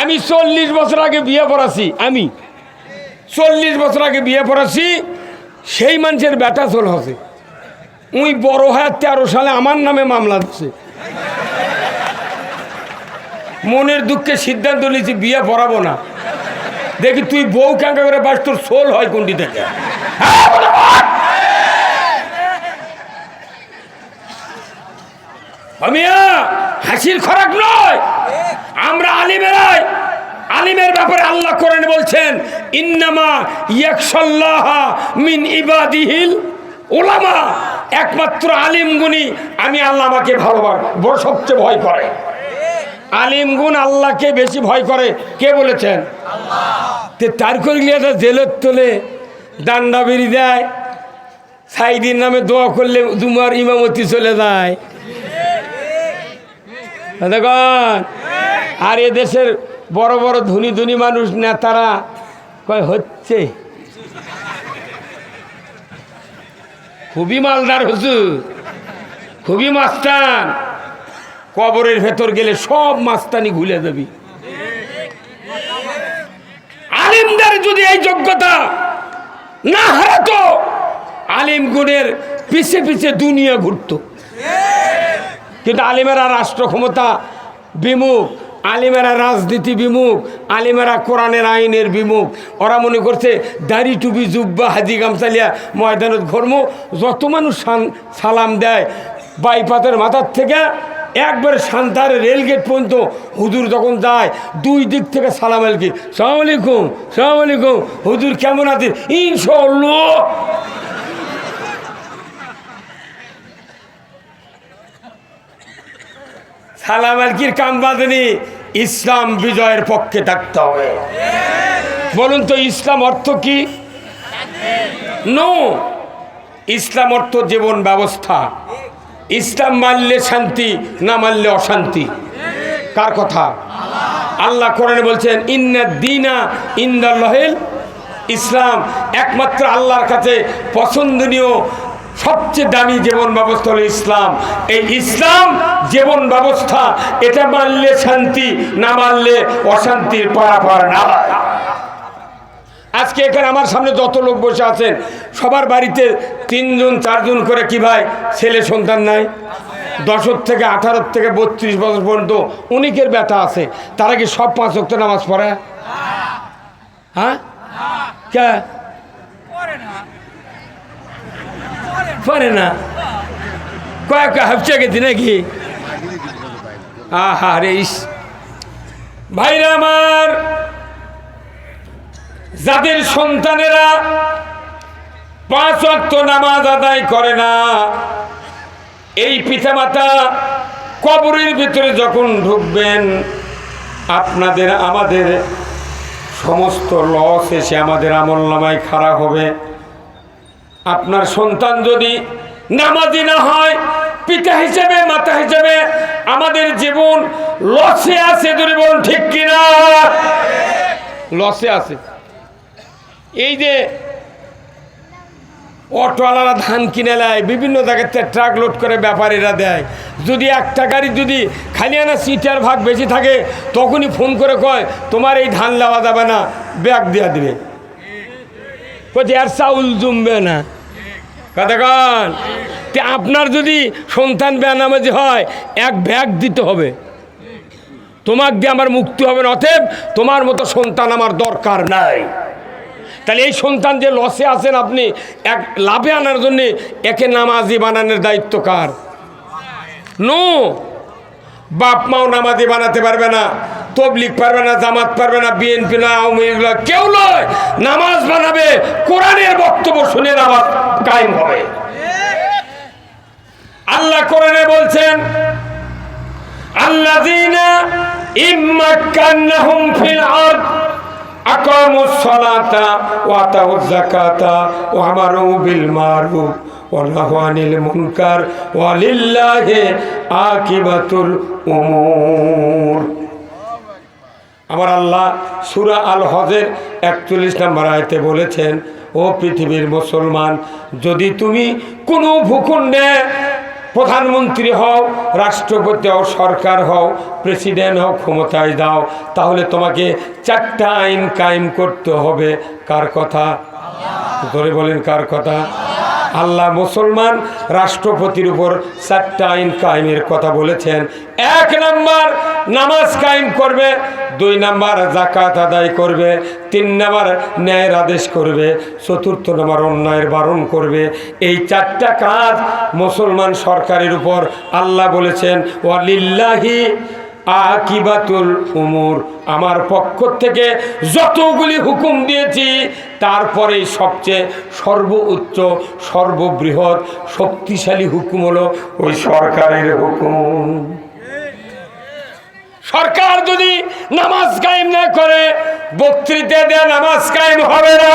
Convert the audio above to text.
আমি 40 বছর আগে বিয়ে পড়াছি, আমি 40 বছর আগে বিয়ে পড়াছি। সেই মানুষের বেটা চল হচ্ছে উই বড় হয় 13 সালে আমার নামে মামলা দিচ্ছে। মনের দুঃখে সিদ্ধান্ত নিয়েছি বিয়ে পড়াবো না। দেখি তুই বউ কাঙ্কা করে বাস, তোর সোল হয় কোনটি থেকে। আমিয়া হাসির খোরাক নয়, আমরা আলিমেরাই। আলিমের ব্যাপারে আল্লাহ কোরআন বলছেন ইন্নামা ইয়াখশাল্লাহ মিন ইবাদিহিল উলামা, একমাত্র আলিম গুণী আমি আল্লাহ আমাকে ভালোবাসে সবচেয়ে ভয় করে। আলিম গুণ আল্লাহকে বেশি ভয় করে, কে বলেছেন? আল্লাহ। তার করে জেলের তোলে ডান্ডা বেরি দেয়, সাইদিন নামে দোয়া করলে জুমার ইমামতি চলে যায়। দেখুন, আর এদেশের বড় বড় ধনী ধনী মানুষ নেতারা কয় হচ্ছে খুবই মালদার হুজুর, খুবই মাস্তান। কবরের ভেতর গেলে সব মাস্তানি ভুলে যাবি। আলিমদের যদি এই যোগ্যতা না হারাতো, আলিম গুণের পিছে পিছে দুনিয়া ঘুরত। কিন্তু আলিমেরা রাষ্ট্র ক্ষমতা বিমুখ, আলিমেরা রাজনীতি বিমুখ, আলিমেরা কোরআনের আইনের বিমুখ। ওরা মনে করছে দাড়ি টুপি জুব্বা হাজি গামছালিয়া ময়দানত ঘর্ম, যত মানুষ সালাম দেয় বাইপাতের মাথার থেকে একবারে সান্তারে রেলগেট পর্যন্ত হুজুর যখন যায় দুই দিক থেকে সালাম আলকি, সালাম আলাইকুম, সালাম আলাইকুম, হুজুর কেমন আছেন, ইনশাআল্লাহ। সালাম আলকির কাম বাঁধেনি, ইসলাম বিজয়ের পক্ষে থাকতে হবে। বলুন তো ইসলাম অর্থ কি? নো, ইসলাম অর্থ জীবন ব্যবস্থা। ইসলাম মানলে শান্তি, না মানলে অশান্তি। কার কথা? আল্লাহ কোরআনে বলছেন ইন্নাদ দীনা ইনদাল্লাহিল ইসলাম, একমাত্র আল্লাহর কাছে পছন্দনীয় সবচেয়ে দামি জীবন ব্যবস্থা হলো ইসলাম। এই ইসলাম জীবন ব্যবস্থা, এটা মানলে শান্তি, না মানলে অশান্তির পারাপার না। আজকে এখানে আমার সামনে যত লোক বসে আছেন সবার বাড়িতে 3 জন 4 জন করে কি ভাই ছেলে সন্তান নাই? 10 থেকে 18 থেকে 32 বছর পর্যন্ত অনেকের ব্যথা আছে। তারা কি সব 5 ওয়াক্ত নামাজ পড়ে? হ্যাঁ, কে পড়ে না? কয়েক হাফছে গেছি নাকি? আহা রে ভাইরা আমার, যাদের সন্তানেরা 5 ওয়াক্ত নামাজ আদায় করে না, এই পিতামাতা কবরের ভিতরে যখন ঢুকবেন, আপনাদের আমাদের সমস্ত লস এসে আমাদের আমলনামায় খারাপ হবে। আপনার সন্তান যদি নামাজি না হয়, পিতা হিসেবে মাতা হিসেবে আমাদের জীবন লসে আছে। যদি বলুন ঠিক কিনা? লসে আছে। এই যে অটোওয়ালারা ধান কিনে নেয়, বিভিন্ন জায়গাতে ট্রাক লোড করে ব্যাপারীরা দেয়। যদি একটা গাড়ি যদি খালি আনা সিটার ভাগ বেশি থাকে, তখনই ফোন করে কয় তোমার এই ধান নেওয়া যাবে না, ব্যাগ দেওয়া দিবে। বলছে আর চাউল জমবে না। কতক্ষণ আপনার যদি সন্তান বেনামাজি হয়, 1 ব্যাগ দিতে হবে। তোমাকে দিয়ে আমার মুক্তি হবে না, অতএব তোমার মতো সন্তান আমার দরকার নাই। তাহলে এই সন্তান যে লসে আছেন, আপনি এক লাভে আনার জন্য একে নামাজি বানানোর দায়িত্ব কার? নো, বাপ মাও নামাজি বানাতে পারবে না, তবলিগ পারবে না, জামাত পারবে না, বিএনপি নয়, আওয়ামী লীগ নয়, কেউ নয়। নামাজ বানাবে, কোরআনের বক্তব্য শুনে নামাজ কায়েম হবে। আল্লাহ কোরআনে বলছেন আল্লাযীনা ইম্মাক্কান্নাহুম ফিল আরদ আকামুস সালাতা ওয়া আতাউয যাকাতা ওয়া আমারু বিল মারুফ ওয়া নাহাউ আনিল মুনকার ওয়া লিল্লাহি আকিবাতুল উমুর। আমার আল্লাহ সূরা আল হজের 41 নম্বর আয়াতে বলেছেন, ও পৃথিবীর মুসলমান, যদি তুমি কোনো ভূখণ্ডে প্রধানমন্ত্রী হও, রাষ্ট্রপতি হও, সরকার হও, প্রেসিডেন্ট হও, ক্ষমতায় দাও, তাহলে তোমাকে 4টা আইন কায়েম করতে হবে। কার কথা? ধরে বলেন কার কথা? আল্লাহ মুসলমান রাষ্ট্রপতির উপর 4টা আইন কায়েমের কথা বলেছেন। 1 নাম্বার নামাজ কায়েম করবে, 2 নাম্বার যাকাত আদায় করবে, 3 নাম্বার ন্যায়ের আদেশ করবে, 4র্থ নাম্বার অন্যায়ের বারণ করবে। এই 4টা কাজ মুসলমান সরকারের উপর আল্লাহ বলেছেন ওয়ালিল্লাহি আকিবাতুল উমুর, আমার পক্ষ থেকে যতগুলি হুকুম দিয়েছি তারপরে সবচেয়ে সর্বোচ্চ সর্ববৃহৎ শক্তিশালী হুকুম হলো ওই সরকারের হুকুম। সরকার যদি নামাজ কায়েম না করে, বক্তৃতা দেয় নামাজ কায়েম হবে না।